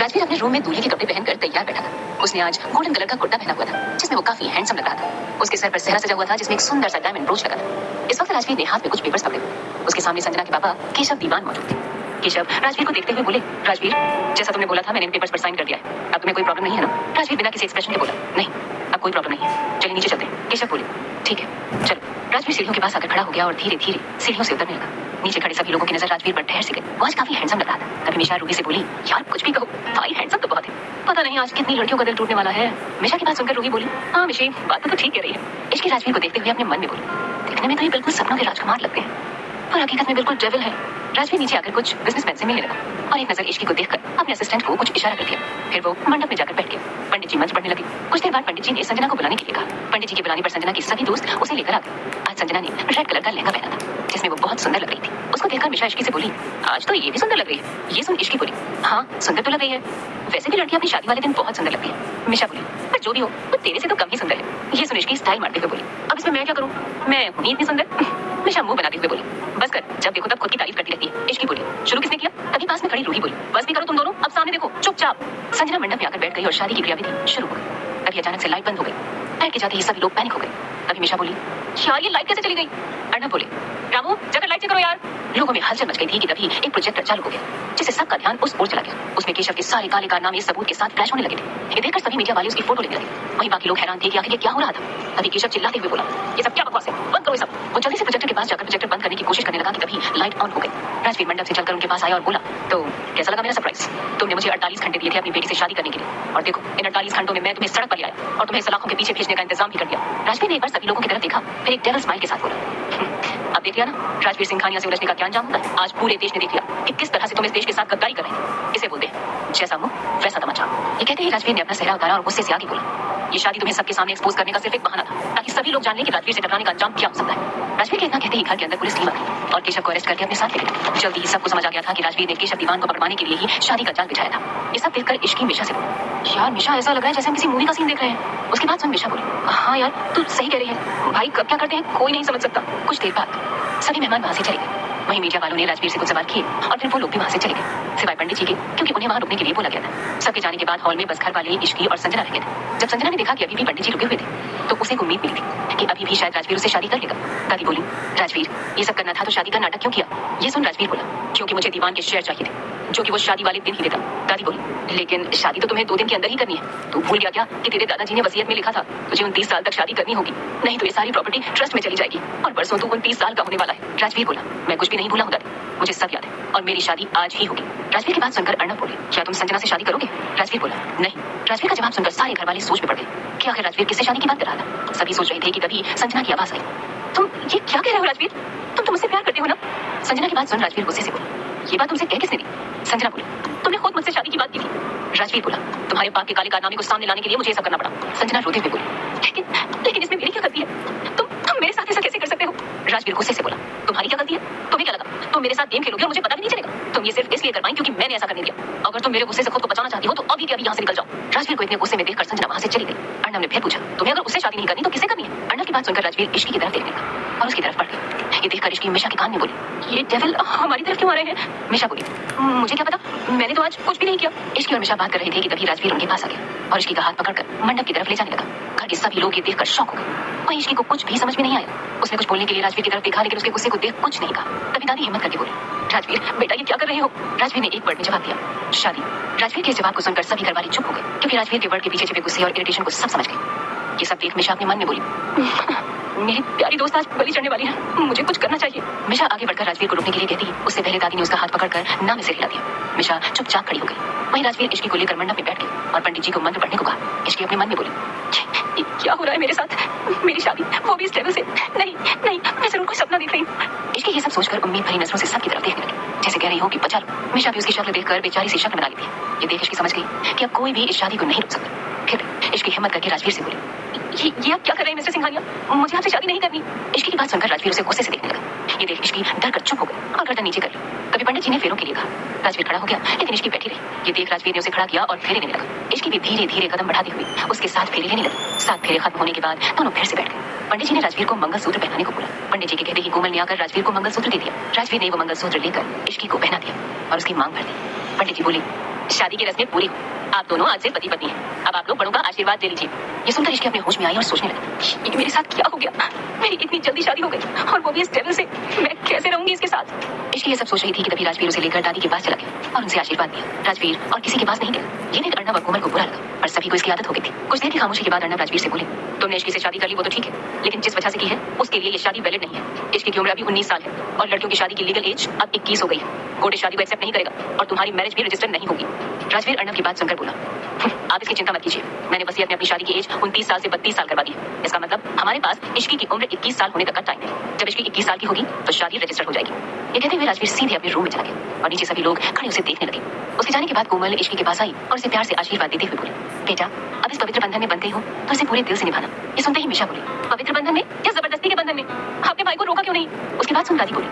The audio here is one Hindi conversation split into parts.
राजवीर अपने रूम में दूल्हे के कपड़े पहनकर तैयार बैठा था। उसने आज गोल्डन कलर का कुर्ता पहना हुआ था जिसमें वो काफी हैंडसम लग रहा था। उसके सर पर सेहरा सजा हुआ था जिसमें एक सुंदर सा डायमंड ब्रोच लगा था। इस वक्त राजवीर ने हाथ में कुछ पेपर्स पकड़े। उसके सामने संजना के पापा केशव दीवान मौजूद थे। केशव राजवीर को देखते हुए बोले, राजवीर, जैसा तुमने बोला था मैंने इन पेपर्स पर साइन कर दिया है। अब तुम्हें कोई प्रॉब्लम नहीं है ना? राजवीर बिना किसी एक्सप्रेशन के बोला, नहीं, अब कोई प्रॉब्लम नहीं है, चलिए नीचे चलते हैं। केशव बोले, ठीक है चलो। राजवीर सीढ़ियों के पास आकर खड़ा हो गया और धीरे धीरे सीढ़ियों से उतरने लगा। नीचे खड़े सभी लोगों की नजर राजवीर पर ठहर से गई। वो आज काफी हैंडसम लग रहा था। तभी मिशा रूही से बोली, यार कुछ भी कहो, भाई हैंडसम तो बहुत है। पता नहीं आज कितनी लड़कियों का दिल टूटने वाला है। मिशा की बात सुनकर रूही बोली, हाँ मिशी, बात तो ठीक कह रही है। इश्की राजवीर को देखते हुए अपने मन में बोली, देखने में तो ये बिल्कुल सपनों के राजकुमार लगते हैं पर हकीकत में बिल्कुल डेविल है। राजवीर नीचे आकर कुछ बिजनेसमैन से मिलने लगा और एक नजर इश्की को देखकर अपने असिस्टेंट को कुछ इशारा कर दिया। फिर वो मंडप में जाकर बैठ गया। पंडित जी मंच पढ़ने लगे। कुछ देर बाद पंडित जी ने संजना को बुलाने के लिए कहा। पंडित जी के बुलाने पर संजना के सभी दोस्त उसे लेकर आ गए। आज संजना ने रेड कलर का लहंगा पहना था जिसमें वो बहुत सुंदर लग रही थी। उसको देखकर मिशा इश्की से बोली, आज तो ये भी सुंदर लग रही है। ये सुन इश्की बोली, हाँ सुंदर तो लग रही है, वैसे भी लड़की अपनी शादी वाले दिन बहुत सुंदर लगती है। मिशा बोली, पर जो भी हो वो तेरे से तो कम ही सुंदर है। ये सुन इश्की स्टाइल मारते हुए बोली, अब इसमें मैं क्या करूँ, मैं हूँ इतनी सुंदर। मिशा मुंह बनाते हुए बोली, बस कर, जब देखो तब खुद की तारीफ करती रहती है। इश्की बोली, शुरू किसने किया? तभी पास में खड़ी रूही बोली, बस भी करो तुम दोनों, अब सामने देखो, चुपचाप। संजना मंडप में आकर बैठ गई और शादी की क्रियाविधि शुरू हो गई। तभी अचानक से लाइट बंद हो गई। बैठ के जाते ही सभी लोग पैनिक हो गए। तभी मिशा बोली, यार ये लाइट कैसे चली गई? अर्णव बोले, रामू जाकर लाइट चेक करो यार। लोगों में हलचल मच गई थी कि तभी एक प्रोजेक्टर चालू हो गया जिससे सबका ध्यान उस ओर चला गया। उसमें केशव के सारे काले कारनामे सबूत के साथ फ्लैश होने लगे थे। ये देखकर सभी मीडिया वाले उसकी फोटो लेने लगे। वहीं बाकी लोग हैरान थे कि आखिर ये क्या हो रहा था। तभी केशव चिल्लाते हुए बोला, ये सब क्या बकवास है, बंद करो ये सब। वो जल्दी से प्रोजेक्टर के पास जाकर प्रोजेक्टर बंद करने की कोशिश करने लगा कि तभी लाइट ऑन हो गई। राजवीर मंडप से चलकर उनके पास आया और बोला, तो कैसा लगा मेरा सरप्राइज? तुमने मुझे 48 घंटे दिए थे अपनी बेटी से शादी करने के लिए और देखो इन 48 घंटों में मैं तुम्हें सड़क पर ले आया और तुम्हें सलाखों के पीछे भेजने का इंतजाम भी कर दिया। राजवीर ने एक बार सभी लोगों की तरफ देखा, फिर एक डेविल स्माइल के साथ बोला, अब देख लिया ना राजवीर सिंघानिया से उलझने का क्या अंजाम होता है। आज पूरे देश ने देख लिया कि किस तरह से तुम इस देश के साथ गद्दारी कर रहे हैं। इसे बोलते हैं जैसा मुंह वैसा तमाचा। ये कहते ही राजवीर ने अपना सेहरा उतारा और गुस्से से आगे बोला, ये शादी तुम्हें सबके सामने एक्सपोज करने का सिर्फ एक बहाना था ताकि सभी लोग जान लें कि राजवीर से टकराने का अंजाम क्या हो सकता है। राजवीर के इतना कहते ही घर के अंदर पुलिस टीम आ गई और केशव को अरेस्ट करके अपने साथ ले गई। जल्दी ही सबको समझ आ गया था कि राजवीर ने केशव दीवान को पकड़वाने के लिए ही शादी का जाल बिछाया था। ये सब देखकर इश्की मिशा से बोली, यार मिशा ऐसा लग रहा है जैसे हम किसी मूवी का सीन देख रहे हैं। उसके बाद सुन मिशा बोली, हाँ यार तू सही कह रही है, भाई कब क्या करते हैं कोई नहीं समझ सकता। कुछ देर बाद सभी मेहमान वहां से चले गए। वहीं मीडिया वालों ने राजवीर से कुछ सवाल किए और फिर वो लोग भी वहां से चले गए सिवाय पंडित जी के, क्योंकि उन्हें वहां रुकने के लिए बोला गया था। सबके जाने के बाद हॉल में बस घर वाले इश्की और संजना रह गए थे। जब संजना ने देखा कि अभी भी पंडित जी रुके हुए थे तो उसे उम्मीद मिली थी कि अभी भी शायद राजवीर उससे शादी कर लेगा। दादी बोली, राजवीर ये सब करना था तो शादी का नाटक क्यों किया? ये सुन राजवीर बोला, क्योंकि मुझे दीवान के शेयर चाहिए थे जो कि वो शादी वाले दिन ही देता। दादी बोली, लेकिन शादी तो तुम्हें 2 दिन के अंदर ही करनी है। तू भूल गया क्या कि तेरे दादाजी ने वसीयत में लिखा था तुझे 29 साल तक शादी करनी होगी, नहीं तो ये सारी प्रॉपर्टी ट्रस्ट में चली जाएगी और परसों तू 29 साल का होने वाला है। राजवीर बोला, मैं कुछ भी नहीं भूला हूँ दादी, मुझे सब याद है और मेरी शादी आज ही होगी। राजवीर की बात सुनकर अर्णव बोले, क्या तुम संजना से शादी करोगे? राजवीर बोला, नहीं। राजवीर का जवाब सुनकर सारे घर वाले सोच में पड़ गए कि आखिर राजवीर किससे शादी की बात कर रहा था। सभी सोच रहे थे कि तभी संजना की आवाज आई, तुम ये क्या कह रहे हो राजवीर, तुम तो मुझसे प्यार करते हो ना? संजना की बात सुन राजवीर गुस्से से बोला, ये बात तुमसे कह किसने दी? संजना बोली, तुमने खुद मुझसे शादी की बात की थी। राजवीर बोला, तुम्हारे बाप के काले कारनामे को सामने लाने के लिए मुझे ये सब करना पड़ा। संजना रोते हुए बोली, लेकिन इसमें मेरी क्या गलती है? तुम मेरे साथ ऐसा कैसे कर सकते हो? राजवीर गुस्से से बोला, तुम्हारी क्या गलती है? तुम्हें क्या लगा तुम मेरे साथ गेम खेलोगे और मुझे पता भी नहीं चलेगा? तुम ये सिर्फ इसलिए कर पाई क्योंकि मैंने ऐसा करने दिया। अगर तुम मेरे गुस्से से खुद को बचाना चाहती हो तो अभी के अभी यहाँ से निकल जाओ। राजवीर को इतने गुस्से में देखकर संजना वहां से चली गई। अर्णव ने फिर पूछा, तुम्हें अगर उससे शादी नहीं करनी तो किसे करनी है? अर्णव की बात सुनकर राजवीर इश्की की तरफ देखने लगा और उसकी तरफ पड़ गई। ये देखकर इश्की मिशा के कान में बोली, ये डेविल हमारी तरफ क्यों आ रहे हैं? मिशा बोली, मुझे क्या पता, मैंने तो आज कुछ भी नहीं किया। इश्की और मिशा बात कर रहे थे कि तभी राजवीर उनके पास आ गया और इश्की का हाथ पकड़कर मंडप की तरफ ले जाने लगा। घर के सभी लोग ये देखकर शॉक हो गए। वहीं इश्की को कुछ भी समझ में नहीं आया। उसने कुछ बोलने के लिए राजवीर की तरफ देखा लेकिन उसके गुस्से को देख कुछ नहीं कहा। तभी दादी हिम्मत करके बोली, राजवीर बेटा ये क्या कर रहे हो? राजवीर ने एक वर्ड में जवाब दिया, शादी। राजवीर के इस जवाब को सुनकर सभी घर वाले चुप हो गए क्योंकि राजवीर के वर्ड के पीछे छिपे गुस्से और इरिटेशन को सब समझ गए। ये सब देख मिशा अपने मन में बोली, मेरी प्यारी दोस्त आज बलि चढ़ने वाली है, मुझे कुछ करना चाहिए। मिशा आगे बढ़कर राजवीर को रोकने के लिए कहती, उससे पहले दादी ने उसका हाथ पकड़कर ना में सिर हिला दिया। मिशा चुपचाप खड़ी हो गई। वहीं राजवीर इश्की को लेकर मंडप में बैठ गई और पंडित जी को मंत्र पढ़ने को कहा। इश्की अपने मन में बोली, ये क्या हो रहा है मेरे साथ? मेरी शादी, वो भी इस डेविल से? नहीं नहीं, मैं जरूर कोई सपना देख रही हूँ। इश्की ये सब सोचकर उम्मीद भरी नजरों से सबकी तरफ देखने लगी जैसे कह रही हो कि बचा लो। मिशा भी उसकी शक्ल देखकर बेचारी सी शक्ल बना लेती है। ये देख इश्की समझ गई कि अब कोई भी इस शादी को नहीं रोक सकता। फिर इश्की हिम्मत करके राजवीर से बोली, ये आप क्या कर रहे हैं मिस्टर सिंघानिया? मुझे आपसे शादी नहीं करनी। इश्की की बात सुनकर राजवीर उसे गुस्से से देखने लगा। ये देख इश्की डर कर चुप हो गई और गर्दन नीचे कर ली। तभी पंडित जी ने फेरों के लिए कहा। राजवीर खड़ा हो गया लेकिन इश्की बैठी रही। ये देख राजवीर ने उसे खड़ा किया और फेरे लेने लगा। इश्की भी धीरे धीरे कदम बढ़ाती हुई उसके साथ फेरे लेने लगी। 7 फेरे खत्म होने के बाद दोनों फिर से बैठ गए। पंडित जी ने राजवीर को मंगलसूत्र पहनाने को बोला। पंडित जी के कहते ही कोमल ने आकर राजवीर को मंगलसूत्र दे दिया। राजवीर ने वो मंगलसूत्र लेकर इश्की को पहना दिया और उसकी मांग भर दी। पंडित जी बोले, शादी की रस्में पूरी हुई। आप दोनों आज से पति पत्नी हैं। अब आप लोग बड़ों का आशीर्वाद ले लीजिए। ये सुनकर इश्की अपने होश में आई और सोचने लगी, ये मेरे साथ क्या हो गया? मेरी इतनी जल्दी शादी हो गई और वो भी इस डेविल से। मैं कैसे रहूंगी इसके साथ? इश्की ये सब सोच रही थी कि तभी राजवीर उसे लेकर दादी के पास चला गया और उनसे आशीर्वाद दिया। राजवीर और किसी के पास नहीं गया। ये देख अर्णव और कोमल को बुरा लगा, पर सभी को इसकी आदत हो गई थी। कुछ देर की खामोशी के बाद अर्णव राजवीर से बोले, तुमने इश्की से शादी कर ली वो तो ठीक है, लेकिन जिस वजह से की है उसके लिए ये शादी वैलिड नहीं है। इश्की की उम्र अभी 19 साल है और लड़कियों की शादी की लीगल एज अब 21 हो गई है। कोर्ट इस शादी को एक्सेप्ट नहीं करेगा और तुम्हारी मैरिज भी रजिस्टर नहीं होगी। राजवीर अर्णव की बात सुनकर बोला, आप इसकी चिंता मत कीजिए, मैंने वसीयत में अपनी शादी की एज 29 साल से 32 साल करवा दी है। इसका मतलब हमारे पास इश्की की उम्र 21 साल होने तक का टाइम है। जब इश्की 21 साल की होगी तो शादी रजिस्टर हो जाएगी। ये कहते हुए राजवीर सीधे अपने रूम में चला गया और नीचे सभी लोग खड़े उसे देखने लगे। उसके जाने के बाद कोमल इश्की के पास आई और उसे प्यार से आशीर्वाद देते हुए बोली, बेटा अब इस पवित्र बंधन में बंधे हो तो इसे पूरे दिल से निभाना। ये सुनते ही मिशा बोली, पवित्र बंधन में या जबरदस्ती के बंधन में? आपने भाई को रोका क्यों नहीं? उसकी बात सुन दादी बोली,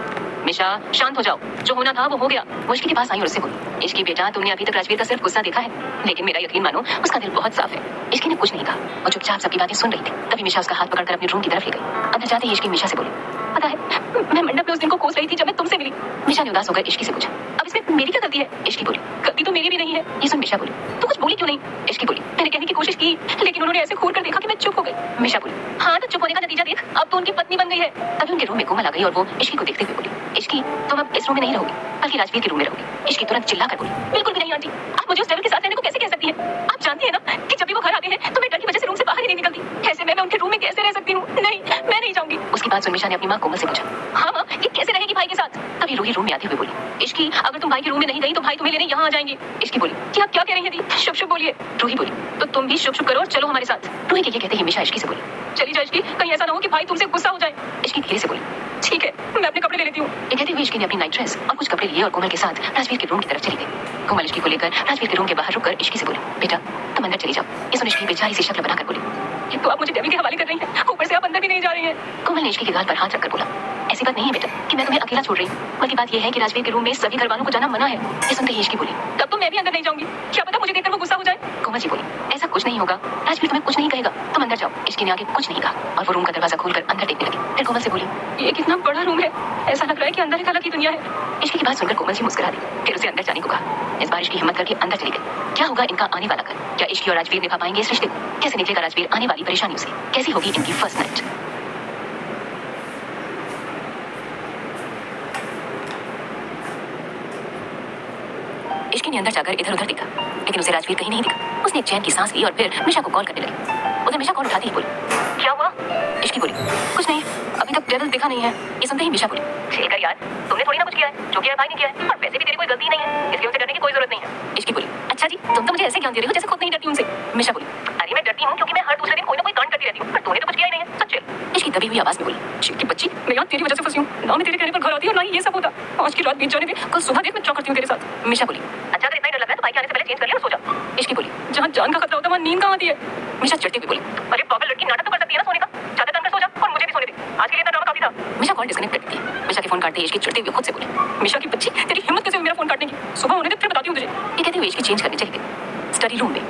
मिशा शांत हो जाओ, जो होना था वो हो गया। वो इश्की के पास आई और उससे बोली, इश्की बेटा तुमने अभी तक राजवीर का सिर्फ गुस्सा देखा है, लेकिन मेरा यकीन मानो उसका दिल बहुत साफ है। इश्की ने कुछ नहीं कहा और चुपचाप सबकी बातें सुन रही थी। तभी मिशा उसका हाथ पकड़कर अपने रूम की तरफ ले गई। अंदर जाते ही इश्की मिशा से बोली, पता है मैं मंडप में उस दिन को कोस रही थी जब मैं तुमसे मिली। मिशा ने उदास होकर इश्की से पूछा, अब इसमें मेरी क्या गलती है? इश्की बोली, गलती तो मेरी भी नहीं है। ये सुन मिशा बोली, तो कुछ बोली क्यों नहीं? इश्की बोली, मैंने कहने की कोशिश की लेकिन उन्होंने ऐसे घूर कर देखा कि मैं चुप हो गई। मिशा बोली, हाँ तो चुप होने का नतीजा देख, अब तो उनकी पत्नी बन गई है। तभी उनके रूम में कोमल आ गई और वो इश्की को देखते हुए बोली, इश्की तुम अब इस रूम में नहीं रहोगी बल्कि राजवीर के रूम में रहोगी। इश्की तुरंत चिल्लाकर बोली, बिल्कुल भी नहीं आंटी, आप मुझे उस डेविल के साथ रहने को कैसे कह सकती है? आप जानती है ना कि जब भी वो घर आते हैं तो मैं डर की वजह से रूम से बाहर ही नहीं निकलती। ऐसे में मैं उनके रूम में कैसे रह सकती हूँ? नहीं मैं नहीं जाऊंगी। उसकी बात सुन मिशा ने अपनी माँ कोमल से पूछा, हाँ माँ ये कैसे रहेगी भाई के साथ? तभी रूही रूम में आते हुए बोली, इश्की अगर तुम भाई के रूम में नहीं गई तो भाई तुम्हें लेने यहाँ आ जाएंगे। इश्की बोली, क्या क्या कह रही है दी? शुभ शुभ बोलिए। रूही बोली, तो तुम भी शुभ शुभ करो और चलो हमारे साथ। रूही के ये कहते ही मिशा इश्की से बोली, चली जा इश्की, कहीं ऐसा ना हो कि भाई तुमसे गुस्सा हो जाए। इश्की धीरे से बोली, ठीक है मैं अपने कपड़े ले लेती हूँ। ये कहते हुए इश्की ने अपनी नाइट ड्रेस और कुछ कपड़े लिए और कोमल के साथ राजवीर के रूम की तरफ चली गई। कोमल इश्की को लेकर राजवीर के रूम के बाहर रुककर इश्की से बोली, बेटा तुम अंदर चली जाओ। ये सुन इश्की बेचारी सी शक्ल बनाकर बोली, ये तो आप मुझे डेविल के हवाले कर रही हैं, ऊपर से आप अंदर भी नहीं जा रही हैं। कोमल ने इश्की के गाल पर हाथ रखकर बोला, ऐसी बात नहीं है बेटा कि मैं तुम्हें अकेला छोड़ रही हूँ, बल्कि बात यह है कि राजवीर के रूम में सभी घर वालों को जाना मना है। ये सुनते ही इश्की बोली, तब तो मैं भी अंदर नहीं जाऊंगी, क्या पता मुझे देखकर वो गुस्सा हो जाए। कोमल जी बोली, ऐसा कुछ नहीं होगा, राजवीर तुम्हें कुछ नहीं कहेगा, तुम अंदर जाओ। इश्की ने आगे कुछ नहीं कहा और वो रूम का दरवाजा खोलकर अंदर देखने लगी। फिर कोमल से बोली, ये कितना बड़ा रूम है, ऐसा लग रहा है कि अंदर एक अलग ही दुनिया है। इश्की की बात सुनकर कोमल जी मुस्कुरा दी, फिर उसे अंदर जाने को कहा। इस बार इश्की हिम्मत करके अंदर चली गई। क्या होगा इनका आने वाला कल? क्या इश्की और राजवीर निभा पाएंगे इस रिश्ते को? कैसे निकलेगा राजवीर आने वाली परेशानियों से? कैसी होगी इनकी फर्स्ट नाइट? इश्की ने अंदर जाकर इधर उधर देखा लेकिन उसे राजवीर कहीं नहीं दिखा। उसने एक चैन की सांस ली और फिर मिशा को कॉल करने लगी। उधर मिशा कॉल उठाती ही बोली, क्या हुआ? इश्की बोली, कुछ नहीं, अभी तक डेविल दिखा नहीं है। ये सुनते ही मिशा बोली, ठीक है यार, तुमने थोड़ी ना कुछ किया है, जो किया है भाई ने किया है और वैसे भी तेरी कोई गलती नहीं है, इसलिए उनसे डरने की कोई जरूरत नहीं है। इश्की बोली, अच्छा जी तुम तो मुझे ऐसे ज्ञान दे रही हो जैसे खुद नहीं डरती उनसे। मिशा बोली, अरे मैं डरती हूँ क्योंकि मैं हर दूसरे दिन कोई ना कोई कांड करती रहती हूँ, पर तूने तो कुछ किया ही नहीं है, सच है। इश्की दबी हुई आवाज में बोली, शिट की बच्ची, मैं यहाँ तेरी वजह से फंसी हूँ, ना मैं तेरे कहने पर घर आती और ना ही ये सब होता। आज की रात बीत जाने दे, कल सुबह देख मैं क्या करती हूँ तेरे साथ। मिशा बोली, अच्छा अगर इतना ही डर लग रहा है तो भाई के आने से पहले चेंज कर लिया और सो जा। इश्की बोली, जहाँ जान का खतरा होता है वहाँ नींद कहाँ आती है? मिशा चिढ़ते हुए बोली, अरे पागल लड़की, नाटक तो कर सकती है ना सोने का, चादर तन कर सो जा और मुझे भी सोने दे, आज के लिए इतना ड्रामा काफी था। मिशा कॉल डिस्कनेक्ट कर दी। मिशा के फोन काटते ही इश्की चिढ़ते हुए खुद से बोली, मिशा की बच्ची तेरी हिम्मत कैसे हुई मेरा फोन काटने की? सुबह होने दे फिर बताती हूँ तुझे। ये कहते हुए इश्की चेंज करने चली गई। स्टडी रूम में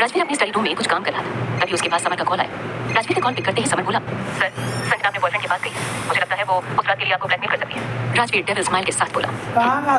राजवीर अपने स्टडी रूम में कुछ काम कर रहा था। तभी उसके पास समर का कॉल आया। राजवीर ने कॉल पिक करते ही समर बोला, सर संजना अपने बॉयफ्रेंड के पास गई है, मुझे लगता है वो उस रात के लिए आपको ब्लैकमेल कर सकती है। राजवीर डेविल स्माइल के साथ बोला,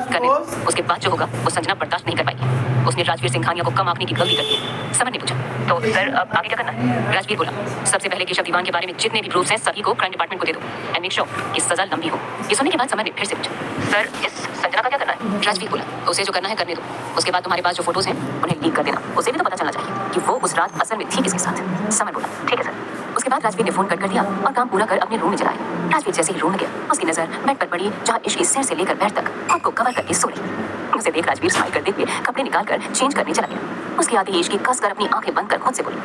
करने दो, उसके बाद जो होगा वो संजना बर्दाश्त नहीं कर पाएगी। उसने राजवीर सिंघानिया को कम आंकने की गलती कर दी है। समर ने पूछा, तो सर अब आगे क्या करना है? राजवीर बोला, सबसे पहले केशव दीवान के बारे में जितने भी प्रूफ्स हैं सभी को क्राइम डिपार्टमेंट को दे दो एंड मेक श्योर कि सजा लंबी हो। ये सुनने के बाद समर ने फिर से पूछा, सर इस संजना का क्या करना है? राजवीर बोला, उसे जो करना है करने दो, उसके बाद तुम्हारे पास जो फोटोज हैं उन्हें लीक कर देना, उसे भी तो पता चलना चाहिए कि वो उस रात असल में थी किसके साथ। समर बोला, ठीक है सर। उसके बाद राजवीर ने फोन कट कर दिया और काम पूरा कर अपने रूम में चला आया। राजवीर जैसे ही रूम में गया उसकी नजर बेड पर पड़ी जहाँ इश्की सिर से लेकर पैर तक खुद को कवर करके सो रही। उसे देख राजवीर स्माइल करते हुए कपड़े निकालकर चेंज करने चला गया। उसकी आती ही इश्की कसकर अपनी आंखें बंद कर खुद से बोली,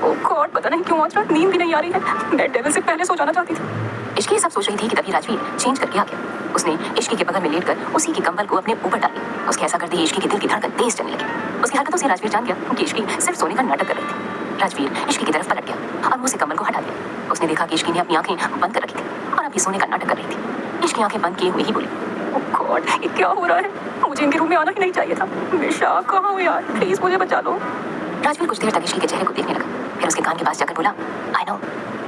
ओह गॉड, पता नहीं क्यों आज रात नींद भी नहीं आ रही है, मैं डेविल से पहले सो जाना चाहती थी। इश्की ये सब सोच रही थी कि तभी राजवीर चेंज करके आ गया। उसने इश्की के बगल में लेटकर उसी की कंबल को अपने ऊपर डाली। उसके ऐसा करते ही इश्की के दिल की धड़कन तेज चलने लगी। उसकी हरकतों से राजवीर जान गया कि इश्की सिर्फ सोने का नाटक कर रही थी। राजवीर इश्की की तरफ पलट गया और मुंह से कंबल को हटा दिया। उसने देखा कि इश्की ने अपनी आंखें बंद कर रखी थी और अभी सोने का नाटक कर रही थी। इश्की आंखें बंद किए हुए ही बोली, ओह गॉड, ये क्या हो रहा है? मुझे इनके रूम में आना ही नहीं चाहिए था। मिशा कहाँ हो यार, प्लीज मुझे बचा लो। राजवीर कुछ देर तक इश्की के चेहरे को देखने लगा, फिर उसके कान के पास जाकर बोला, I know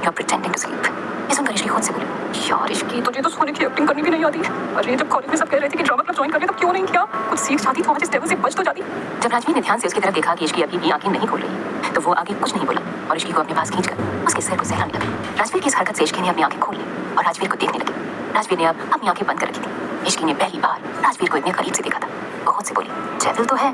you are pretending to sleep. ये सुनकर इश्की खुद से बोली, यार इश्की तुझे तो सोने की एक्टिंग करनी भी नहीं आती। अरे जब कॉलेज में सब कह रहे थे कि ड्रामा क्लब ज्वाइन कर ले, तब क्यों नहीं किया? कुछ सीख जाती तो आज इस लेवल से बच तो जाती। जब राजवीर ने ध्यान से उसकी तरफ देखा कि इश्की अभी भी आंखें नहीं खोल रही, तो वो आगे कुछ नहीं बोला और इश्की को अपने पास खींचकर उसके सिर को सहलाने लगा। राजवीर की इस हरकत से इश्की ने अपनी आंखें खोल ली और राजवीर को देखने लगी। राजवीर ने अब अपनी आंखें बंद कर रखी थी। इश्की ने पहली बार राजवीर को इतने करीब से देखा था। वो खुद से बोली, डेविल तो है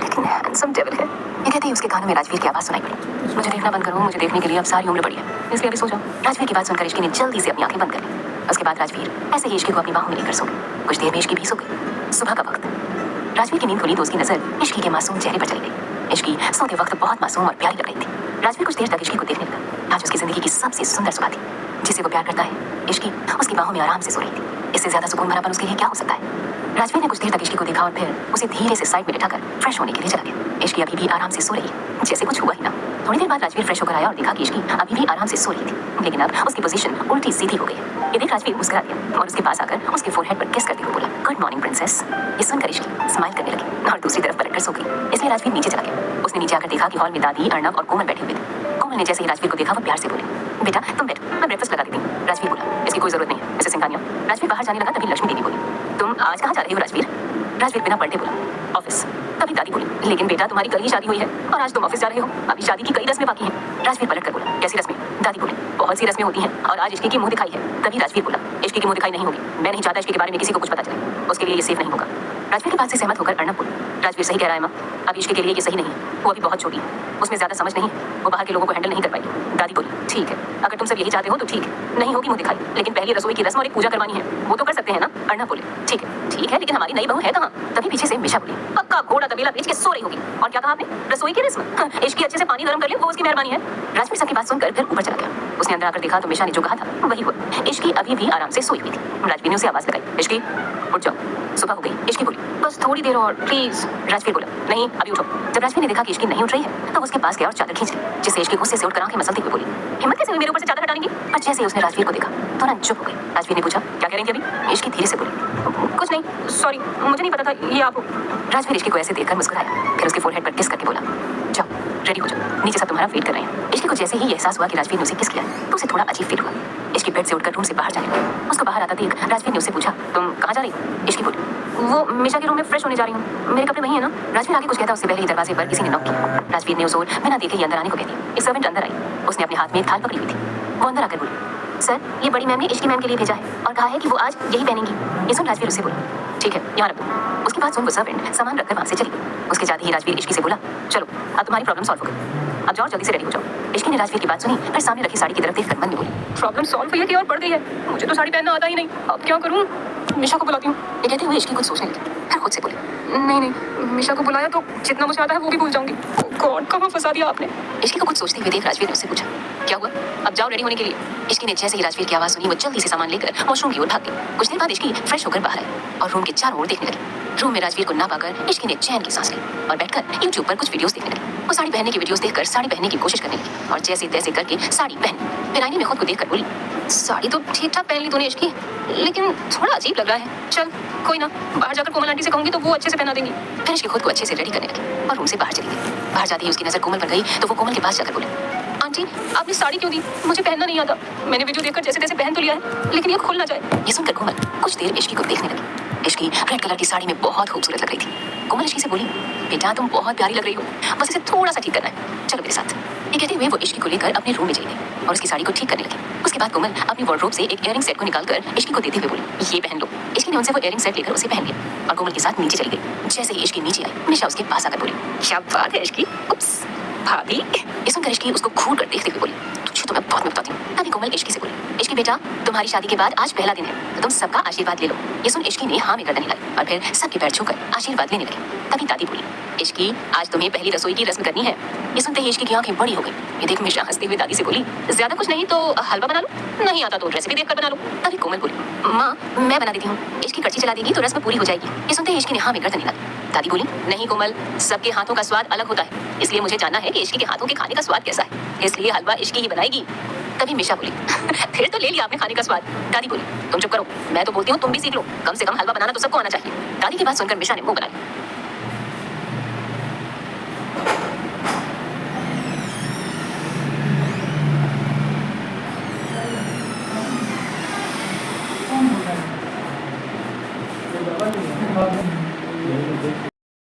लेकिन हैंडसम डेविल है। ये कहते ही उसके कानों में राजवीर की आवाज सुनाई पड़ी, मुझे देखना बंद करो, मुझे देखने के लिए अब सारी उम्र पड़ी है, इसलिए अभी सो जाओ। राजवीर की बात सुनकर इश्की ने जल्दी से अपनी आंखें बंद कर ली। उसके बाद राजवीर ऐसे ही इश्की को अपनी बाहों में लेकर सो गई। कुछ देर में इश्की भी सो गई। सुबह का वक्त, राजवीर की नींद खुली तो उसकी नजर इश्की के मासूम चेहरे पर चली गई। इश्की सोते वक्त बहुत मासूम और प्यारी लग रही थी। राजवीर कुछ देर तक इश्की को देखने लगा। आज उसकी जिंदगी की सबसे सुंदर सुबह थी। जिसे वो प्यार करता है, इश्की उसकी बाहों में आराम से सो रही थी। इससे ज्यादा सुकून भरापन उसके लिए क्या हो सकता है? राजवीर ने कुछ देर तक इश्की को देखा और फिर उसे धीरे से साइड में बिठाकर फ्रेश होने के लिए चला गया। इश्की अभी भी आराम से सो रही, जैसे कुछ हुआ ही ना। थोड़ी देर बाद राजवीर फ्रेश होकर आया और देखा कि इश्की अभी भी आराम से सो रही थी, लेकिन अब उसकी पोजीशन उल्टी सीधी हो गई। ये देख राजवीर मुस्कुरा दिया और उसके पास आकर उसके फोरहेड पर किस करते हुए बोला, गुड मॉर्निंग प्रिंसेस। ये सुनकर इश्की स्माइल करने लगी और दूसरी तरफ पलटकर सो गई। इसलिए राजवीर नीचे चला गया। उसने नीचे आकर देखा कि हॉल में दादी, अर्नब और कोमल बैठे हुए थे। कोमल ने जैसे ही राजवीर को देखा वो प्यार से बोली, बेटा तुम बैठो, मैं ब्रेकफास्ट लगा देती हूँ। राजवीर बोला, इसकी कोई जरूरत नहीं है, इसे सिंघानिया। राजवीर बाहर जाने लगा तभी लक्ष्मी देवी बोली, तुम आज कहाँ जा रही हो राजवीर? राजवीर बिना पलटे बोला, ऑफिस। तभी दादी बोली, लेकिन बेटा तुम्हारी कल ही शादी हुई है और आज तुम ऑफिस जा रहे हो, अभी शादी की कई रस्में बाकी हैं। राजवीर पलट कर बोला, कैसी रस्में? दादी बोली, बहुत सी रस्में होती हैं और आज इश्की की मुंह दिखाई है। तभी राजवीर बोला, इश्की की मुंह दिखाई नहीं होगी, मैं नहीं चाहता इश्की के बारे में किसी को कुछ पता चले, उसके लिए ये सेफ नहीं होगा। राजवीर की बात से सहमत होकर अर्नब बोली, राजवीर सही कह रहा है माँ, अभी इश्की के लिए ये सही नहीं है, वो अभी बहुत छोटी है, उसमें ज्यादा समझ नहीं, वो बाहर के लोगों को हैंडल नहीं कर पाएगी। दादी बोली, ठीक है, अगर तुम सब यही चाहते हो तो ठीक है, नहीं होगी मुंह दिखाई, लेकिन पहले रसोई की रस्म और एक पूजा करवानी है, वो तो कर सकते हैं ना? अर्नब बोले, ठीक है, लेकिन हमारी नई बहू है कहाँ? तभी पीछे से मिशा बोली, पक्का घोड़ा तबेला बेच के सो रही होगी। और क्या कहा आपने? रसोई की रस्म? इश्की अच्छे से पानी गर्म कर ले, वो उसकी मेहरबानी है। राजवीर सबकी बात सुनकर फिर ऊपर चला गया। उसने अंदर आकर देखा तो मिशा ने जो कहा था वही हुआ। इश्की अभी भी आराम से सोई हुई थी। राजवीर ने उसे आवाज लगाई, इश्की उठ जाओ, सुबह हो गई। इश्की बोली, बस थोड़ी देर और प्लीज। राजवीर बोला, नहीं अभी उठो। जब राजवीर ने देखा कि इश्की नहीं उठ रही है तो उसके पास गया और चादर खींच ली, जिससे इश्की गुस्से से उठकर आंखें मसलती हुई बोली, हिम्मत कैसे हुई मेरे ऊपर से चादर हटाने की? पर जैसे उसने राजवीर को देखा तुरंत चुप हो गई। राजवीर ने पूछा, क्या कह रही थी अभी? इश्की धीरे से बोली, कुछ नहीं, सॉरी, मुझे नहीं पता था ये आप हो। राजवीर इश्की को ऐसे देखकर मुस्कुराया, फिर उसके फोरहेड पर किस करके बोला, जाओ रेडी हो जाओ, नीचे सब तुम्हारा वेट कर रहे हैं। इश्की को जैसे ही एहसास हुआ कि राजवीर ने उसे किस किया तो उसे थोड़ा अजीब फील हुआ। इश्की बेड से उठकर रूम से बाहर जाने लगी। उसको बाहर आता देख राजवीर ने उससे पूछा, तुम कहाँ जा रही हो? इश्की बोली, वो मिशा के रूम में फ्रेश होने जा रही हूँ, मेरे कपड़े वही है ना? राजवीर आगे कुछ कहता उससे पहले ही दरवाजे पर किसी ने नॉक किया। राजवीर ने उस ओर बिना देखे ही अंदर आने को कह दिया। एक सर्वेंट अंदर आई, उसने अपने हाथ में एक थाल पकड़ी हुई थी। वो अंदर आकर बोली, सर ये बड़ी मैम ने इश्की मैम के लिए भेजा है और कहा है कि वो आज यही पहनेंगी। ये सुन राजवीर उससे बोला, ठीक है यहाँ रख दो। उसकी बात सुन वो सर्वेंट सामान रखकर वहाँ से चली गई। उसके जाते ही राजवीर इश्की से बोला, चलो अब तुम्हारी प्रॉब्लम सॉल्व हो गई, अब जाओ जल्दी से रेडी हो जाओ। इश्की ने राजवीर की बात सुनी, फिर सामने रखी साड़ी की तरफ देखकर मन में बोली, प्रॉब्लम सॉल्व हुई है कि और बढ़ गई है? मुझे तो साड़ी पहनना आता ही नहीं, अब क्या करूँ? मिशा को बुलाती हूँ। ये कहते हुए इश्की कुछ सोचने लगी, फिर खुद से बोली, नहीं मिशा को बुलाया तो जितना मुझे आता है वो भी भूल जाऊंगी। गॉड कहाँ फंसा दिया आपने? इश्की को कुछ सोचते हुए देख राजवीर ने उससे पूछा, क्या हुआ? अब जाओ रेडी होने के लिए। इश्की ने जैसे ही राजवीर की आवाज सुनी वो जल्दी से सामान लेकर वॉशरूम की ओर भाग गई। कुछ देर बाद इश्की फ्रेश होकर बाहर आई और रूम के चारों ओर देखने लगी। रूम में राजवीर को ना पाकर इश्की ने चैन की सांस ली और बैठकर यूट्यूब पर कुछ वीडियोस देखने लगी। वो साड़ी पहनने की वीडियोस देखकर साड़ी पहनने की कोशिश करने लगी और जैसे तैसे करके साड़ी पहनी। फिर आईने में खुद को देखकर बोली, साड़ी तो ठीक ठाक पहन ली तूने इश्की, लेकिन थोड़ा अजीब लग रहा है। चल कोई ना, बाहर जाकर कोमल आंटी से कहूंगी तो वो अच्छे से पहना देंगी। फिर इश्की खुद को अच्छे से रेडी करने लगी और रूम से बाहर चली गई। बाहर जाते ही उसकी नजर कोमल पर गई तो वो कोमल के पास जाकर बोली, आंटी आपने साड़ी क्यों दी? मुझे पहनना नहीं आता। मैंने वीडियो देखकर जैसे तैसे पहन तो लिया है, लेकिन ये खुल ना जाए। ये सुनकर कोमल कुछ देर इश्की को देखने लगी। इश्की रेड कलर की साड़ी में बहुत खूबसूरत लग रही थी। कोमल इश्की से बोली, बेटा तुम बहुत प्यारी लग रही हो, बस इसे थोड़ा सा ठीक करना है, चलो मेरे साथ। ये कहते हुए वो इश्की को लेकर अपने रूम में चली गई और उसकी साड़ी को ठीक करने लगी। उसके बाद कोमल अपनी वार्डरोब से एक इयरिंग सेट को निकालकर इश्की को देते हुए बोली, ये पहन लो। इश्की ने उनसे वो इयरिंग सेट लेकर उसे पहन लिया और कोमल के साथ नीचे चली गई। जैसे ही इश्की नीचे आई मिशा उसके पास आकर बोली, क्या बात है इश्की? उप्स भाभी। ये सुनकर इश्की उसको घूर कर देखते हुए बोली, तुझे तो मैं बाद में बताती हूँ। तभी कोमल इश्की से बोली, इश्की बेटा तुम्हारी शादी के बाद आज पहला दिन है तो तुम सबका आशीर्वाद ले लो। ये सुन इश्की ने हाँ में गर्दन हिलाई और फिर सबके पैर छूकर आशीर्वाद लेने लगी। तभी दादी बोली, इश्की आज तुम्हें पहली रसोई की रस्म करनी है। ये सुनते ही इश्की की आंखें बड़ी हो गई। ये देख मिशा हंसते हुए दादी से बोली, ज्यादा कुछ नहीं तो हलवा बना लो, नहीं आता तो रेसिपी देखकर बना लो। तभी कोमल बोली, माँ मैं बना देती हूँ, इश्की कड़छी चला देगी तो रस्म पूरी हो जाएगी। ये सुनते ही इश्की ने हाँ में गर्दन हिलाई। दादी बोली, नहीं कोमल, सबके हाथों का स्वाद अलग होता है, इसलिए मुझे जानना है कि इश्की के हाथों के खाने का स्वाद कैसा है, इसलिए हलवा इश्की ही बनाएगी। तभी मिशा बोली, फिर तो ले लिया आपने खाने का स्वाद। दादी बोली, तुम चुप करो, मैं तो बोलती हूँ तुम भी सीख लो, कम से कम हलवा बनाना तो सबको आना चाहिए। दादी की बात सुनकर मिशा ने मुंह बनाई।